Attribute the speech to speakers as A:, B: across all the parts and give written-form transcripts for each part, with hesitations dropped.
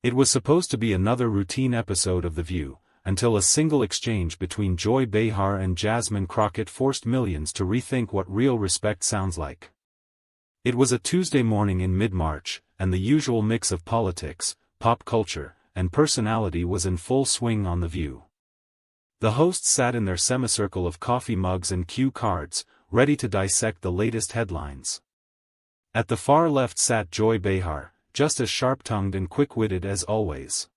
A: It was supposed to be another routine episode of The View, until a single exchange between Joy Behar and Jasmine Crockett forced millions to rethink what real respect sounds like. It was a Tuesday morning in mid-March, and the usual mix of politics, pop culture, and personality was in full swing on The View. The hosts sat in their semicircle of coffee mugs and cue cards, ready to dissect the latest headlines. At the far left sat Joy Behar, just as sharp-tongued and quick-witted as always.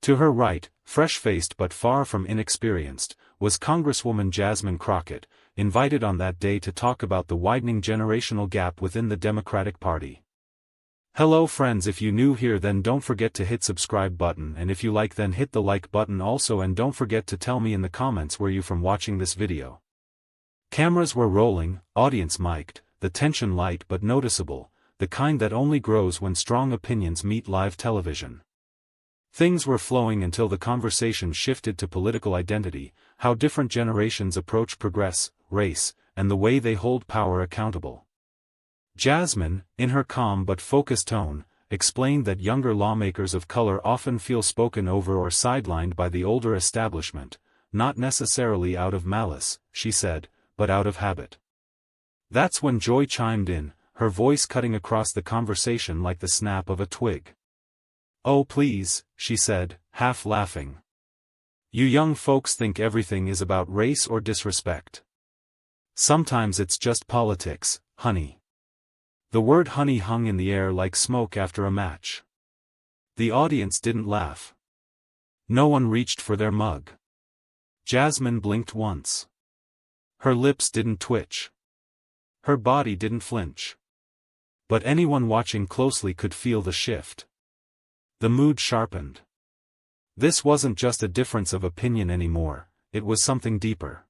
A: To her right, fresh-faced but far from inexperienced, was Congresswoman Jasmine Crockett, invited on that day to talk about the widening generational gap within the Democratic Party. Hello friends, if you new here then don't forget to hit subscribe button, and if you like then hit the like button also, and don't forget to tell me in the comments where you from watching this video. Cameras were rolling, audience mic'd, the tension light but noticeable, the kind that only grows when strong opinions meet live television. Things were flowing until the conversation shifted to political identity, how different generations approach progress, race, and the way they hold power accountable. Jasmine, in her calm but focused tone, explained that younger lawmakers of color often feel spoken over or sidelined by the older establishment, not necessarily out of malice, she said, but out of habit. That's when Joy chimed in, her voice cutting across the conversation like the snap of a twig. "Oh please," she said, half laughing. "You young folks think everything is about race or disrespect. Sometimes it's just politics, honey." The word honey hung in the air like smoke after a match. The audience didn't laugh. No one reached for their mug. Jasmine blinked once. Her lips didn't twitch. Her body didn't flinch. But anyone watching closely could feel the shift. The mood sharpened. This wasn't just a difference of opinion anymore, it was something deeper.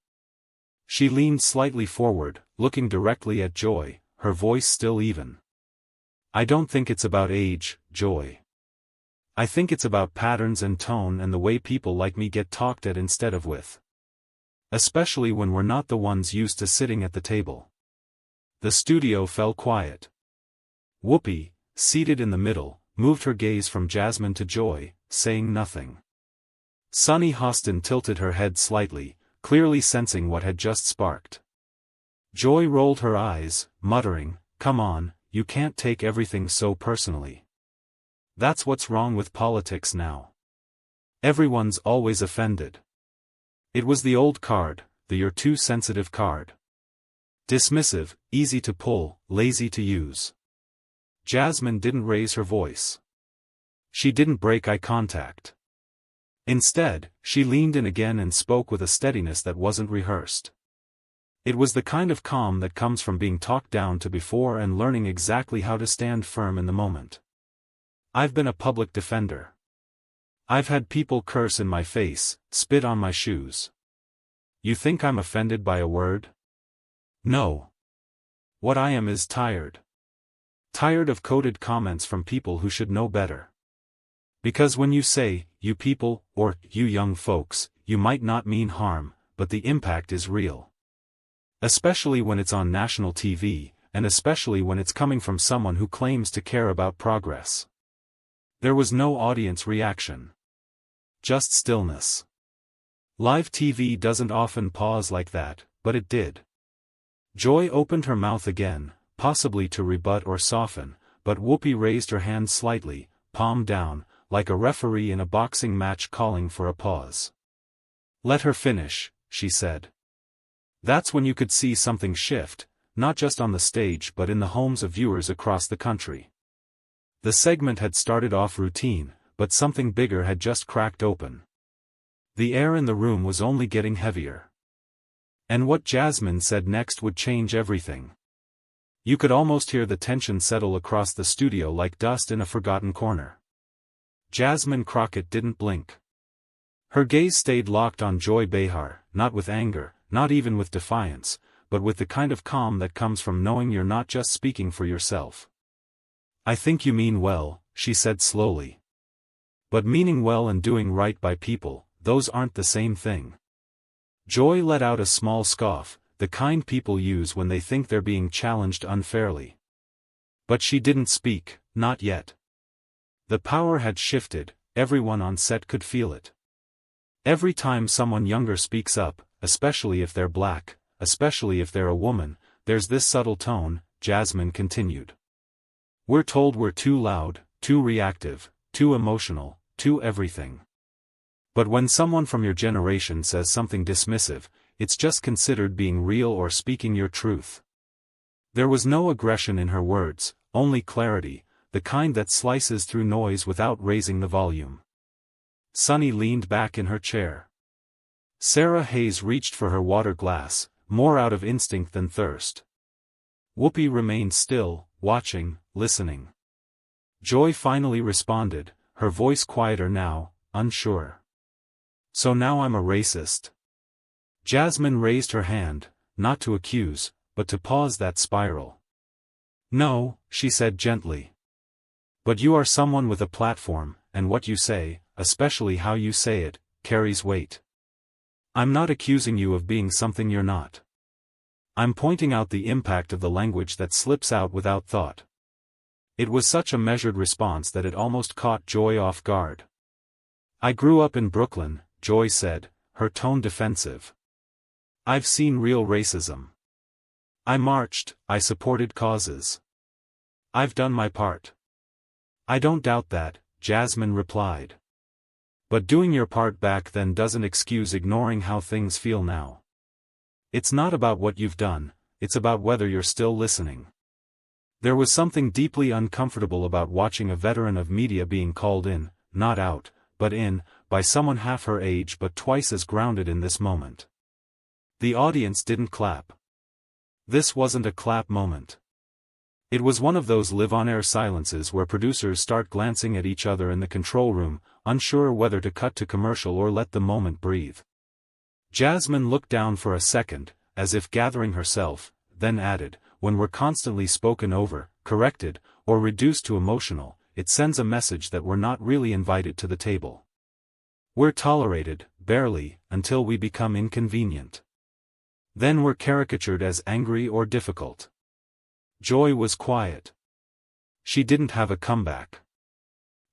A: She leaned slightly forward, looking directly at Joy, her voice still even. "I don't think it's about age, Joy. I think it's about patterns and tone and the way people like me get talked at instead of with. Especially when we're not the ones used to sitting at the table." The studio fell quiet. Whoopi, seated in the middle, moved her gaze from Jasmine to Joy, saying nothing. Sunny Hostin tilted her head slightly, clearly sensing what had just sparked. Joy rolled her eyes, muttering, "Come on, you can't take everything so personally. That's what's wrong with politics now. Everyone's always offended." It was the old card, the "you're too sensitive" card. Dismissive, easy to pull, lazy to use. Jasmine didn't raise her voice. She didn't break eye contact. Instead, she leaned in again and spoke with a steadiness that wasn't rehearsed. It was the kind of calm that comes from being talked down to before and learning exactly how to stand firm in the moment. "I've been a public defender. I've had people curse in my face, spit on my shoes. You think I'm offended by a word? No. What I am is tired. Tired of coded comments from people who should know better. Because when you say, 'you people,' or 'you young folks,' you might not mean harm, but the impact is real. Especially when it's on national TV, and especially when it's coming from someone who claims to care about progress." There was no audience reaction. Just stillness. Live TV doesn't often pause like that, but it did. Joy opened her mouth again, possibly to rebut or soften, but Whoopi raised her hand slightly, palm down, like a referee in a boxing match calling for a pause. "Let her finish," she said. That's when you could see something shift, not just on the stage but in the homes of viewers across the country. The segment had started off routine, but something bigger had just cracked open. The air in the room was only getting heavier. And what Jasmine said next would change everything. You could almost hear the tension settle across the studio like dust in a forgotten corner. Jasmine Crockett didn't blink. Her gaze stayed locked on Joy Behar, not with anger, not even with defiance, but with the kind of calm that comes from knowing you're not just speaking for yourself. "I think you mean well," she said slowly. "But meaning well and doing right by people, those aren't the same thing." Joy let out a small scoff, the kind people use when they think they're being challenged unfairly. But she didn't speak, not yet. The power had shifted, everyone on set could feel it. Every time someone younger speaks up, especially if they're black, especially if they're a woman, there's this subtle tone, Jasmine continued. We're told we're too loud, too reactive, too emotional, too everything. But when someone from your generation says something dismissive, it's just considered being real or speaking your truth. There was no aggression in her words, only clarity, the kind that slices through noise without raising the volume. Sunny leaned back in her chair. Sarah Hayes reached for her water glass, more out of instinct than thirst. Whoopi remained still, watching, listening. Joy finally responded, her voice quieter now, unsure. So now I'm a racist. Jasmine raised her hand, not to accuse, but to pause that spiral. No, she said gently. But you are someone with a platform, and what you say, especially how you say it, carries weight. I'm not accusing you of being something you're not. I'm pointing out the impact of the language that slips out without thought. It was such a measured response that it almost caught Joy off guard. I grew up in Brooklyn, Joy said, her tone defensive. I've seen real racism. I marched, I supported causes. I've done my part. I don't doubt that, Jasmine replied. But doing your part back then doesn't excuse ignoring how things feel now. It's not about what you've done, it's about whether you're still listening. There was something deeply uncomfortable about watching a veteran of media being called in, not out, but in, by someone half her age but twice as grounded in this moment. The audience didn't clap. This wasn't a clap moment. It was one of those live-on-air silences where producers start glancing at each other in the control room, unsure whether to cut to commercial or let the moment breathe. Jasmine looked down for a second, as if gathering herself, then added, when we're constantly spoken over, corrected, or reduced to emotional, it sends a message that we're not really invited to the table. We're tolerated, barely, until we become inconvenient. Then we're caricatured as angry or difficult. Joy was quiet. She didn't have a comeback.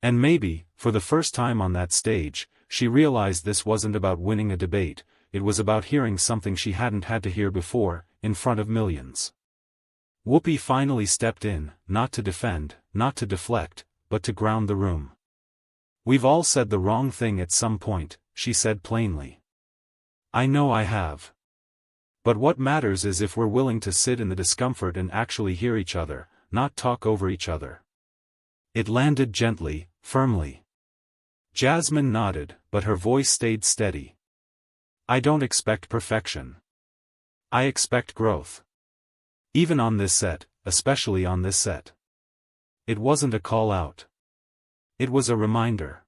A: And maybe, for the first time on that stage, she realized this wasn't about winning a debate, it was about hearing something she hadn't had to hear before, in front of millions. Whoopi finally stepped in, not to defend, not to deflect, but to ground the room. We've all said the wrong thing at some point, she said plainly. I know I have. But what matters is if we're willing to sit in the discomfort and actually hear each other, not talk over each other. It landed gently, firmly. Jasmine nodded, but her voice stayed steady. I don't expect perfection. I expect growth. Even on this set, especially on this set. It wasn't a call out. It was a reminder.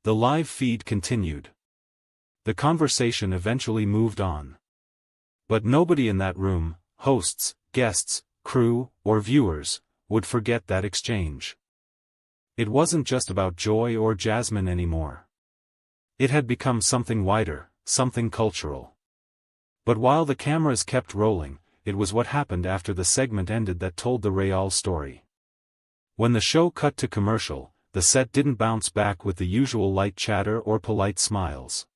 A: The live feed continued. The conversation eventually moved on. But nobody in that room, hosts, guests, crew, or viewers, would forget that exchange. It wasn't just about Joy or Jasmine anymore. It had become something wider, something cultural. But while the cameras kept rolling, it was what happened after the segment ended that told the real story. When the show cut to commercial, the set didn't bounce back with the usual light chatter or polite smiles.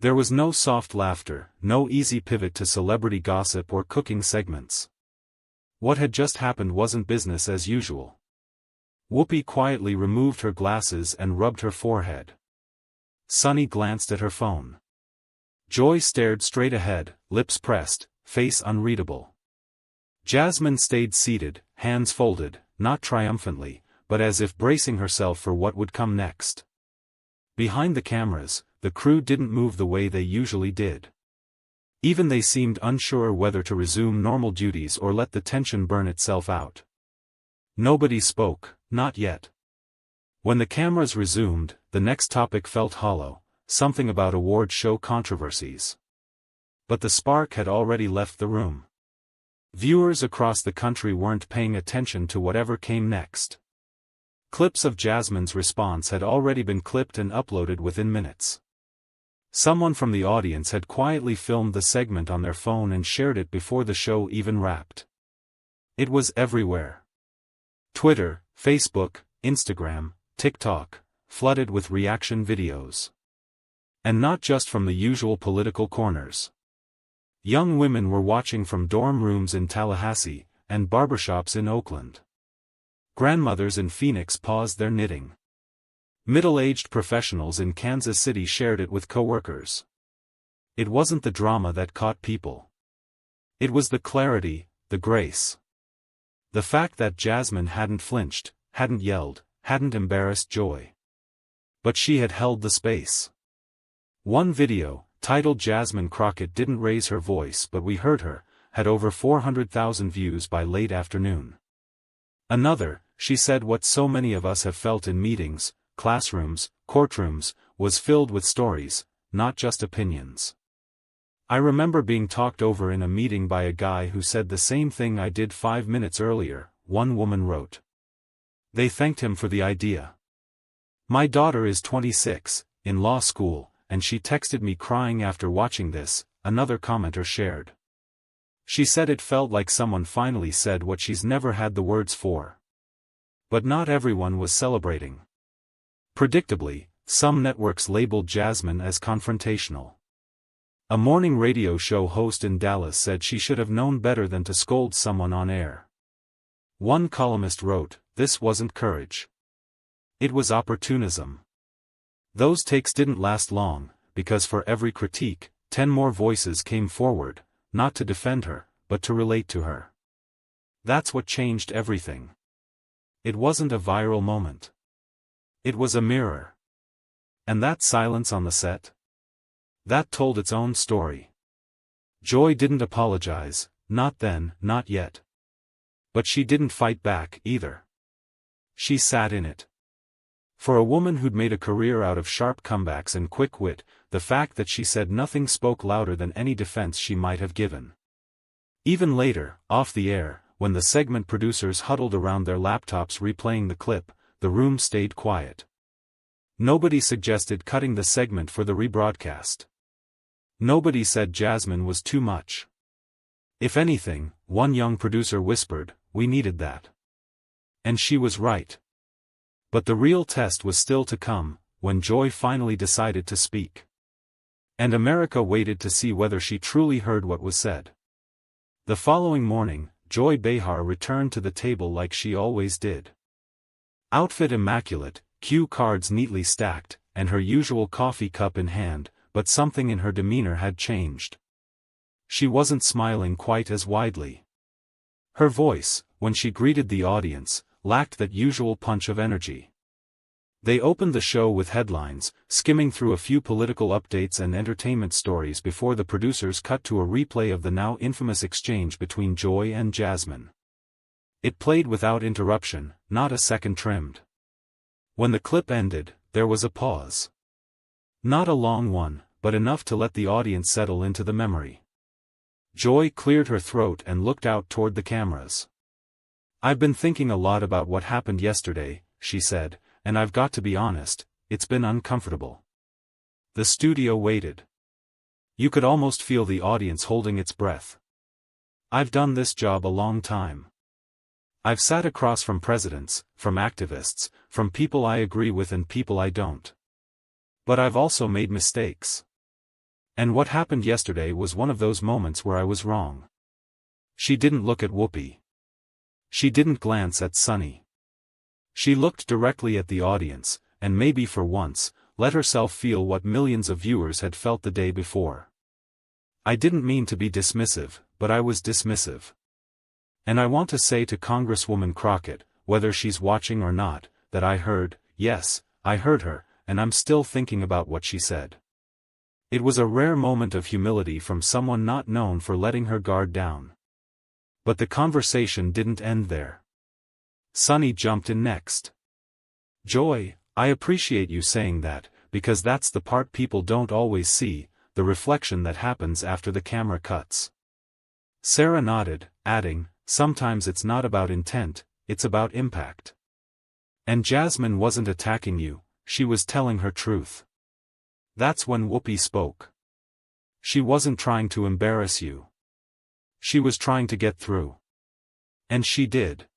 A: There was no soft laughter, no easy pivot to celebrity gossip or cooking segments. What had just happened wasn't business as usual. Whoopi quietly removed her glasses and rubbed her forehead. Sunny glanced at her phone. Joy stared straight ahead, lips pressed, face unreadable. Jasmine stayed seated, hands folded, not triumphantly, but as if bracing herself for what would come next. Behind the cameras, the crew didn't move the way they usually did. Even they seemed unsure whether to resume normal duties or let the tension burn itself out. Nobody spoke, not yet. When the cameras resumed, the next topic felt hollow, something about award show controversies. But the spark had already left the room. Viewers across the country weren't paying attention to whatever came next. Clips of Jasmine's response had already been clipped and uploaded within minutes. Someone from the audience had quietly filmed the segment on their phone and shared it before the show even wrapped. It was everywhere. Twitter, Facebook, Instagram, TikTok, flooded with reaction videos. And not just from the usual political corners. Young women were watching from dorm rooms in Tallahassee, and barbershops in Oakland. Grandmothers in Phoenix paused their knitting. Middle-aged professionals in Kansas City shared it with coworkers. It wasn't the drama that caught people. It was the clarity, the grace. The fact that Jasmine hadn't flinched, hadn't yelled, hadn't embarrassed Joy. But she had held the space. One video, titled "Jasmine Crockett Didn't Raise Her Voice But We Heard Her," had over 400,000 views by late afternoon. Another, "She Said What So Many of Us Have Felt in Meetings, Classrooms, Courtrooms," was filled with stories, not just opinions. "I remember being talked over in a meeting by a guy who said the same thing I did 5 minutes earlier," one woman wrote. They thanked him for the idea. "My daughter is 26, in law school, and she texted me crying after watching this," another commenter shared. "She said it felt like someone finally said what she's never had the words for." But not everyone was celebrating. Predictably, some networks labeled Jasmine as confrontational. A morning radio show host in Dallas said she should have known better than to scold someone on air. One columnist wrote, "This wasn't courage. It was opportunism." Those takes didn't last long, because for every critique, 10 more voices came forward, not to defend her, but to relate to her. That's what changed everything. It wasn't a viral moment. It was a mirror. And that silence on the set? That told its own story. Joy didn't apologize, not then, not yet. But she didn't fight back, either. She sat in it. For a woman who'd made a career out of sharp comebacks and quick wit, the fact that she said nothing spoke louder than any defense she might have given. Even later, off the air, when the segment producers huddled around their laptops replaying the clip, the room stayed quiet. Nobody suggested cutting the segment for the rebroadcast. Nobody said Jasmine was too much. If anything, one young producer whispered, "We needed that." And she was right. But the real test was still to come, when Joy finally decided to speak. And America waited to see whether she truly heard what was said. The following morning, Joy Behar returned to the table like she always did. Outfit immaculate, cue cards neatly stacked, and her usual coffee cup in hand, but something in her demeanor had changed. She wasn't smiling quite as widely. Her voice, when she greeted the audience, lacked that usual punch of energy. They opened the show with headlines, skimming through a few political updates and entertainment stories before the producers cut to a replay of the now infamous exchange between Joy and Jasmine. It played without interruption, not a second trimmed. When the clip ended, there was a pause. Not a long one, but enough to let the audience settle into the memory. Joy cleared her throat and looked out toward the cameras. "I've been thinking a lot about what happened yesterday," she said, "and I've got to be honest, it's been uncomfortable." The studio waited. You could almost feel the audience holding its breath. "I've done this job a long time. I've sat across from presidents, from activists, from people I agree with and people I don't. But I've also made mistakes. And what happened yesterday was one of those moments where I was wrong." She didn't look at Whoopi. She didn't glance at Sunny. She looked directly at the audience, and maybe for once, let herself feel what millions of viewers had felt the day before. "I didn't mean to be dismissive, but I was dismissive. And I want to say to Congresswoman Crockett, whether she's watching or not, that I heard, yes, I heard her, and I'm still thinking about what she said." It was a rare moment of humility from someone not known for letting her guard down. But the conversation didn't end there. Sunny jumped in next. "Joy, I appreciate you saying that, because that's the part people don't always see, the reflection that happens after the camera cuts." Sarah nodded, adding, "Sometimes it's not about intent, it's about impact. And Jasmine wasn't attacking you, she was telling her truth." That's when Whoopi spoke. "She wasn't trying to embarrass you. She was trying to get through. And she did."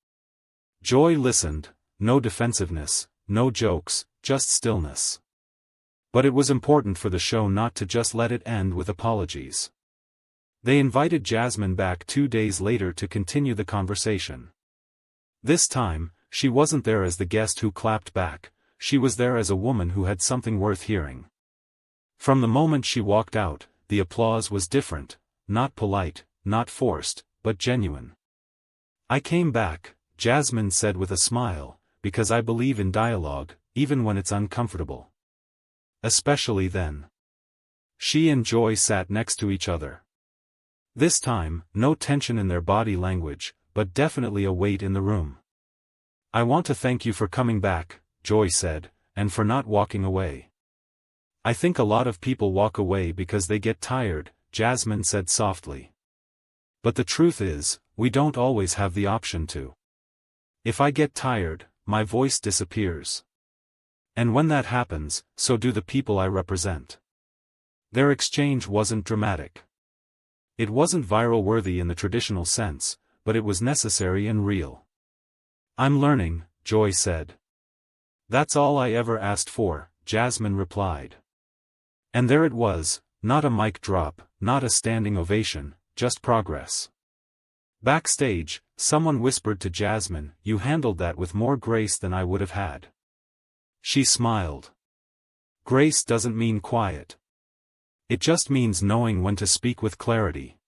A: Joy listened, no defensiveness, no jokes, just stillness. But it was important for the show not to just let it end with apologies. They invited Jasmine back 2 days later to continue the conversation. This time, she wasn't there as the guest who clapped back, she was there as a woman who had something worth hearing. From the moment she walked out, the applause was different, not polite, not forced, but genuine. "I came back," Jasmine said with a smile, "because I believe in dialogue, even when it's uncomfortable. Especially then." She and Joy sat next to each other. This time, no tension in their body language, but definitely a weight in the room. "I want to thank you for coming back," Joy said, "and for not walking away." "I think a lot of people walk away because they get tired," Jasmine said softly. "But the truth is, we don't always have the option to. If I get tired, my voice disappears. And when that happens, so do the people I represent." Their exchange wasn't dramatic. It wasn't viral-worthy in the traditional sense, but it was necessary and real. "I'm learning," Joy said. "That's all I ever asked for," Jasmine replied. And there it was, not a mic drop, not a standing ovation, just progress. Backstage, someone whispered to Jasmine, "You handled that with more grace than I would have had." She smiled. Grace doesn't mean quiet. It just means knowing when to speak with clarity.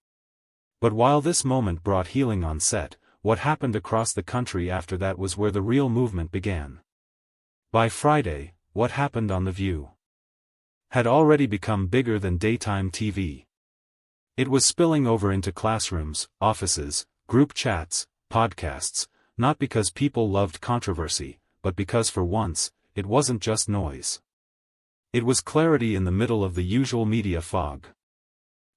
A: But while this moment brought healing on set, what happened across the country after that was where the real movement began. By Friday, what happened on The View had already become bigger than daytime TV. It was spilling over into classrooms, offices, group chats, podcasts, not because people loved controversy, but because for once, it wasn't just noise. It was clarity in the middle of the usual media fog.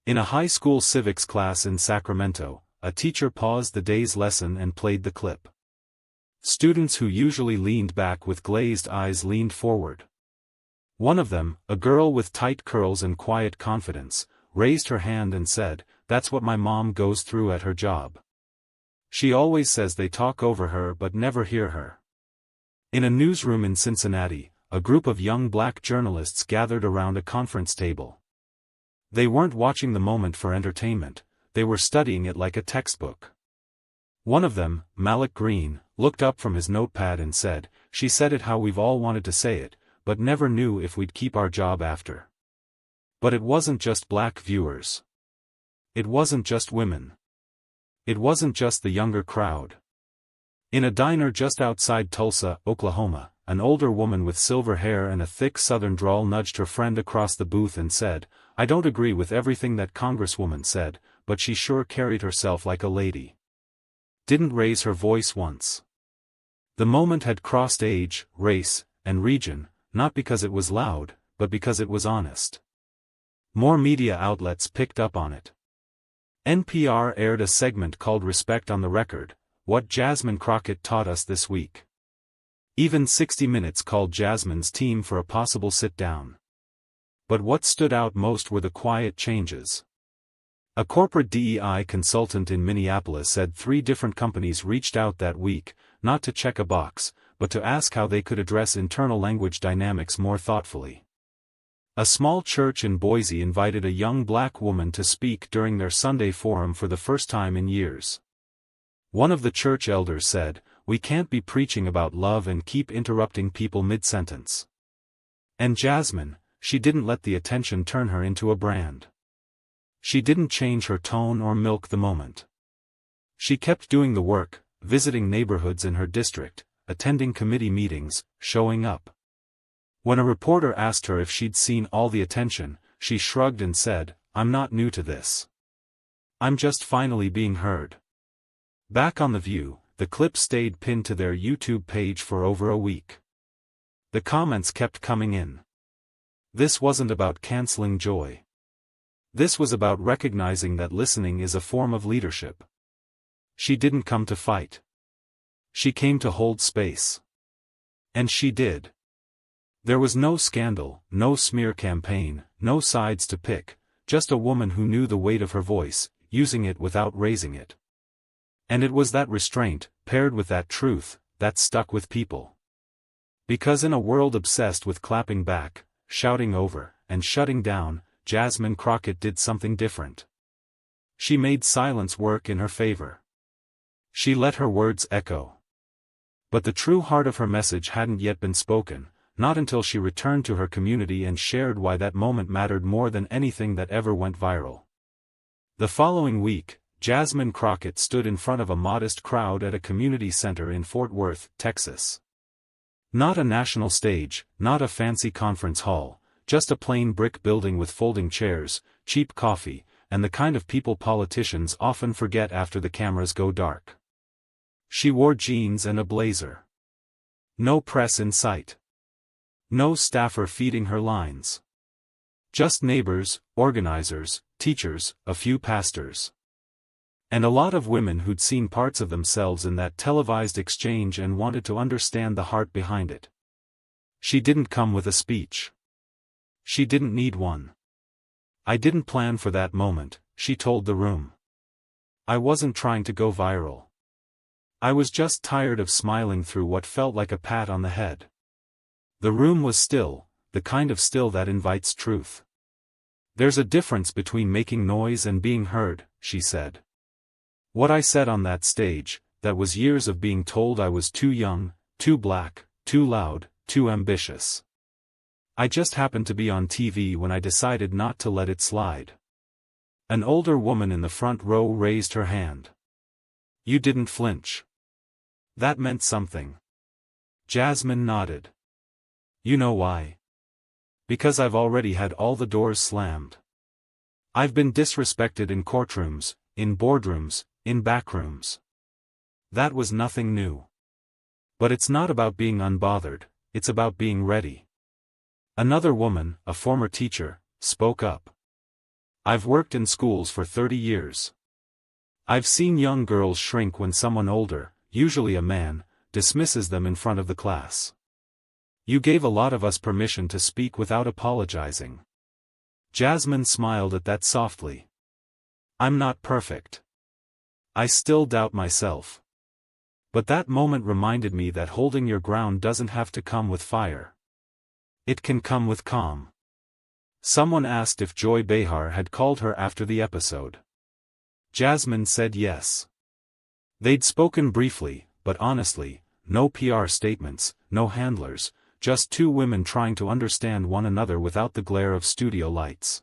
A: In a high school civics class in Sacramento, a teacher paused the day's lesson and played the clip. Students who usually leaned back with glazed eyes leaned forward. One of them, a girl with tight curls and quiet confidence, raised her hand and said, "That's what my mom goes through at her job. She always says they talk over her but never hear her." In a newsroom in Cincinnati, a group of young black journalists gathered around a conference table. They weren't watching the moment for entertainment, they were studying it like a textbook. One of them, Malik Green, looked up from his notepad and said, "She said it how we've all wanted to say it, but never knew if we'd keep our job after." But it wasn't just black viewers. It wasn't just women. It wasn't just the younger crowd. In a diner just outside Tulsa, Oklahoma, an older woman with silver hair and a thick southern drawl nudged her friend across the booth and said, "I don't agree with everything that Congresswoman said, but she sure carried herself like a lady. Didn't raise her voice once." The moment had crossed age, race, and region, not because it was loud, but because it was honest. More media outlets picked up on it. NPR aired a segment called Respect on the Record, What Jasmine Crockett Taught Us This Week. Even 60 Minutes called Jasmine's team for a possible sit-down. But what stood out most were the quiet changes. A corporate DEI consultant in Minneapolis said 3 different companies reached out that week, not to check a box, but to ask how they could address internal language dynamics more thoughtfully. A small church in Boise invited a young black woman to speak during their Sunday forum for the first time in years. One of the church elders said, "We can't be preaching about love and keep interrupting people mid-sentence." And Jasmine, she didn't let the attention turn her into a brand. She didn't change her tone or milk the moment. She kept doing the work, visiting neighborhoods in her district, attending committee meetings, showing up. When a reporter asked her if she'd seen all the attention, she shrugged and said, "I'm not new to this. I'm just finally being heard." Back on The View, the clip stayed pinned to their YouTube page for over a week. The comments kept coming in. This wasn't about canceling Joy. This was about recognizing that listening is a form of leadership. She didn't come to fight. She came to hold space. And she did. There was no scandal, no smear campaign, no sides to pick, just a woman who knew the weight of her voice, using it without raising it. And it was that restraint, paired with that truth, that stuck with people. Because in a world obsessed with clapping back, shouting over, and shutting down, Jasmine Crockett did something different. She made silence work in her favor. She let her words echo. But the true heart of her message hadn't yet been spoken, not until she returned to her community and shared why that moment mattered more than anything that ever went viral. The following week, Jasmine Crockett stood in front of a modest crowd at a community center in Fort Worth, Texas. Not a national stage, not a fancy conference hall, just a plain brick building with folding chairs, cheap coffee, and the kind of people politicians often forget after the cameras go dark. She wore jeans and a blazer. No press in sight. No staffer feeding her lines. Just neighbors, organizers, teachers, a few pastors. And a lot of women who'd seen parts of themselves in that televised exchange and wanted to understand the heart behind it. She didn't come with a speech. She didn't need one. I didn't plan for that moment, she told the room. I wasn't trying to go viral. I was just tired of smiling through what felt like a pat on the head. The room was still, the kind of still that invites truth. There's a difference between making noise and being heard, she said. What I said on that stage, that was years of being told I was too young, too black, too loud, too ambitious. I just happened to be on TV when I decided not to let it slide. An older woman in the front row raised her hand. You didn't flinch. That meant something. Jasmine nodded. You know why? Because I've already had all the doors slammed. I've been disrespected in courtrooms, in boardrooms, in backrooms. That was nothing new. But it's not about being unbothered, it's about being ready. Another woman, a former teacher, spoke up. I've worked in schools for 30 years. I've seen young girls shrink when someone older, usually a man, dismisses them in front of the class. You gave a lot of us permission to speak without apologizing. Jasmine smiled at that softly. I'm not perfect. I still doubt myself. But that moment reminded me that holding your ground doesn't have to come with fire. It can come with calm. Someone asked if Joy Behar had called her after the episode. Jasmine said yes. They'd spoken briefly, but honestly, no PR statements, no handlers, just two women trying to understand one another without the glare of studio lights.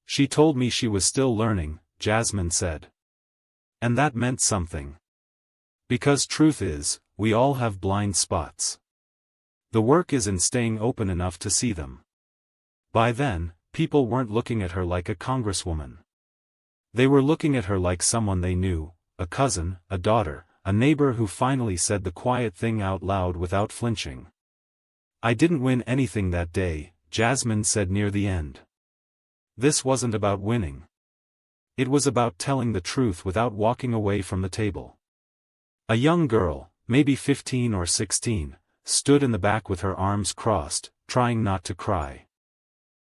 A: She told me she was still learning, Jasmine said. And that meant something. Because truth is, we all have blind spots. The work is in staying open enough to see them. By then, people weren't looking at her like a congresswoman. They were looking at her like someone they knew, a cousin, a daughter, a neighbor who finally said the quiet thing out loud without flinching. I didn't win anything that day, Jasmine said near the end. This wasn't about winning. It was about telling the truth without walking away from the table. A young girl, maybe 15 or 16, stood in the back with her arms crossed, trying not to cry.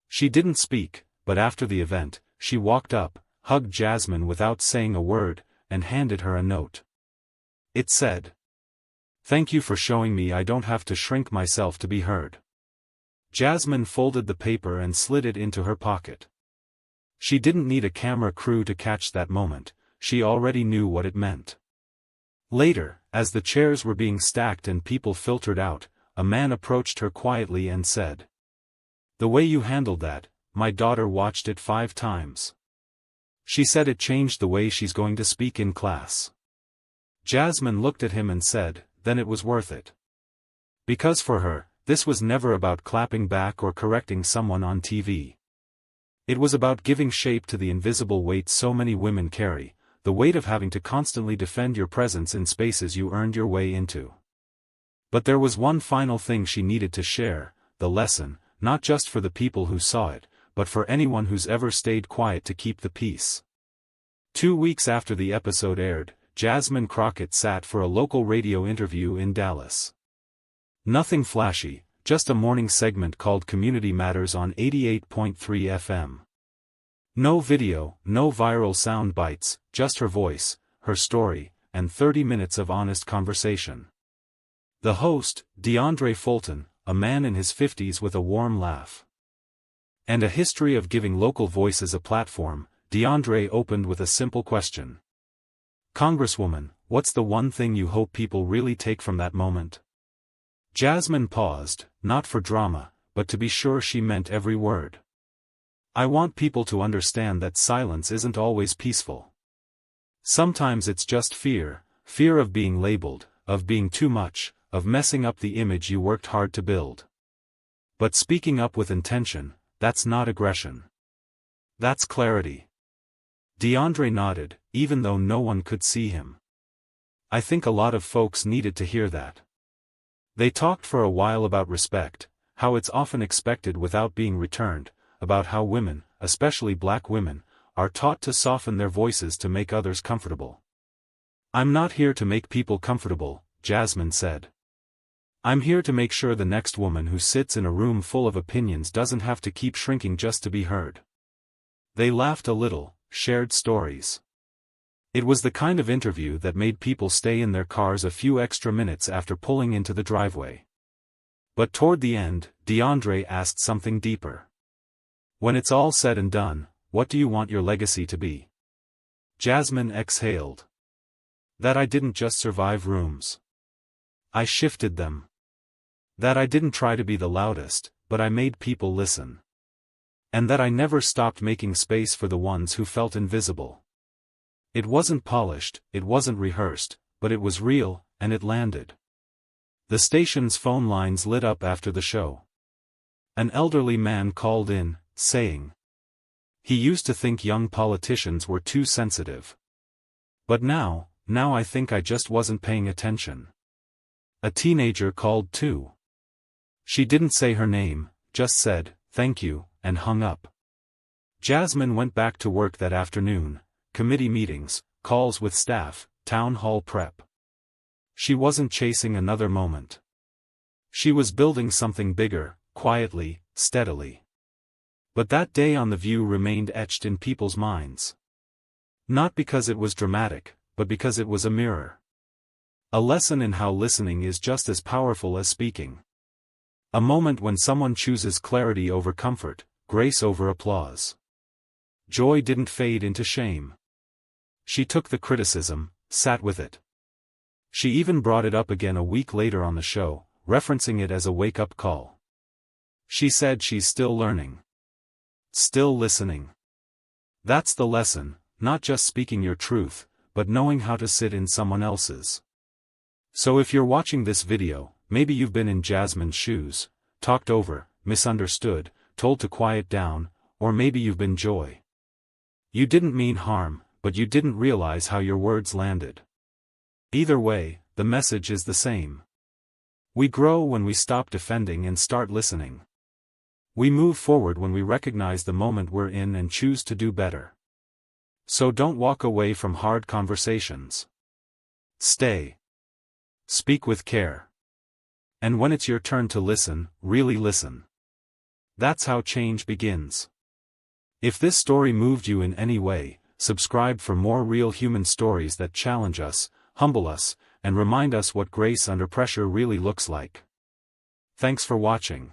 A: She didn't speak, but after the event, she walked up, hugged Jasmine without saying a word, and handed her a note. It said, "Thank you for showing me I don't have to shrink myself to be heard." Jasmine folded the paper and slid it into her pocket. She didn't need a camera crew to catch that moment, she already knew what it meant. Later, as the chairs were being stacked and people filtered out, a man approached her quietly and said, "The way you handled that, my daughter watched it 5 times. She said it changed the way she's going to speak in class." Jasmine looked at him and said, "Then it was worth it." Because for her, this was never about clapping back or correcting someone on TV. It was about giving shape to the invisible weight so many women carry, the weight of having to constantly defend your presence in spaces you earned your way into. But there was one final thing she needed to share, the lesson, not just for the people who saw it, but for anyone who's ever stayed quiet to keep the peace. 2 weeks after the episode aired, Jasmine Crockett sat for a local radio interview in Dallas. Nothing flashy, just a morning segment called Community Matters on 88.3 FM. No video, no viral sound bites, just her voice, her story, and 30 minutes of honest conversation. The host, DeAndre Fulton, a man in his 50s with a warm laugh and a history of giving local voices a platform, DeAndre opened with a simple question. Congresswoman, what's the one thing you hope people really take from that moment? Jasmine paused, not for drama, but to be sure she meant every word. I want people to understand that silence isn't always peaceful. Sometimes it's just fear of being labeled, of being too much, of messing up the image you worked hard to build. But speaking up with intention, that's not aggression. That's clarity. DeAndre nodded, even though no one could see him. I think a lot of folks needed to hear that. They talked for a while about respect, how it's often expected without being returned, about how women, especially black women, are taught to soften their voices to make others comfortable. I'm not here to make people comfortable, Jasmine said. I'm here to make sure the next woman who sits in a room full of opinions doesn't have to keep shrinking just to be heard. They laughed a little, shared stories. It was the kind of interview that made people stay in their cars a few extra minutes after pulling into the driveway. But toward the end, DeAndre asked something deeper. When it's all said and done, what do you want your legacy to be? Jasmine exhaled. That I didn't just survive rooms. I shifted them. That I didn't try to be the loudest, but I made people listen. And that I never stopped making space for the ones who felt invisible. It wasn't polished, it wasn't rehearsed, but it was real, and it landed. The station's phone lines lit up after the show. An elderly man called in, saying he used to think young politicians were too sensitive. But now I think I just wasn't paying attention. A teenager called too. She didn't say her name, just said, thank you, and hung up. Jasmine went back to work that afternoon, committee meetings, calls with staff, town hall prep. She wasn't chasing another moment. She was building something bigger, quietly, steadily. But that day on The View remained etched in people's minds. Not because it was dramatic, but because it was a mirror. A lesson in how listening is just as powerful as speaking. A moment when someone chooses clarity over comfort, grace over applause. Joy didn't fade into shame. She took the criticism, sat with it. She even brought it up again a week later on the show, referencing it as a wake-up call. She said she's still learning. Still listening. That's the lesson, not just speaking your truth, but knowing how to sit in someone else's. So if you're watching this video, maybe you've been in Jasmine's shoes, talked over, misunderstood, told to quiet down, or maybe you've been Joy. You didn't mean harm, but you didn't realize how your words landed. Either way, the message is the same. We grow when we stop defending and start listening. We move forward when we recognize the moment we're in and choose to do better. So don't walk away from hard conversations. Stay. Speak with care. And when it's your turn to listen, really listen. That's how change begins. If this story moved you in any way, subscribe for more real human stories that challenge us, humble us, and remind us what grace under pressure really looks like. Thanks for watching.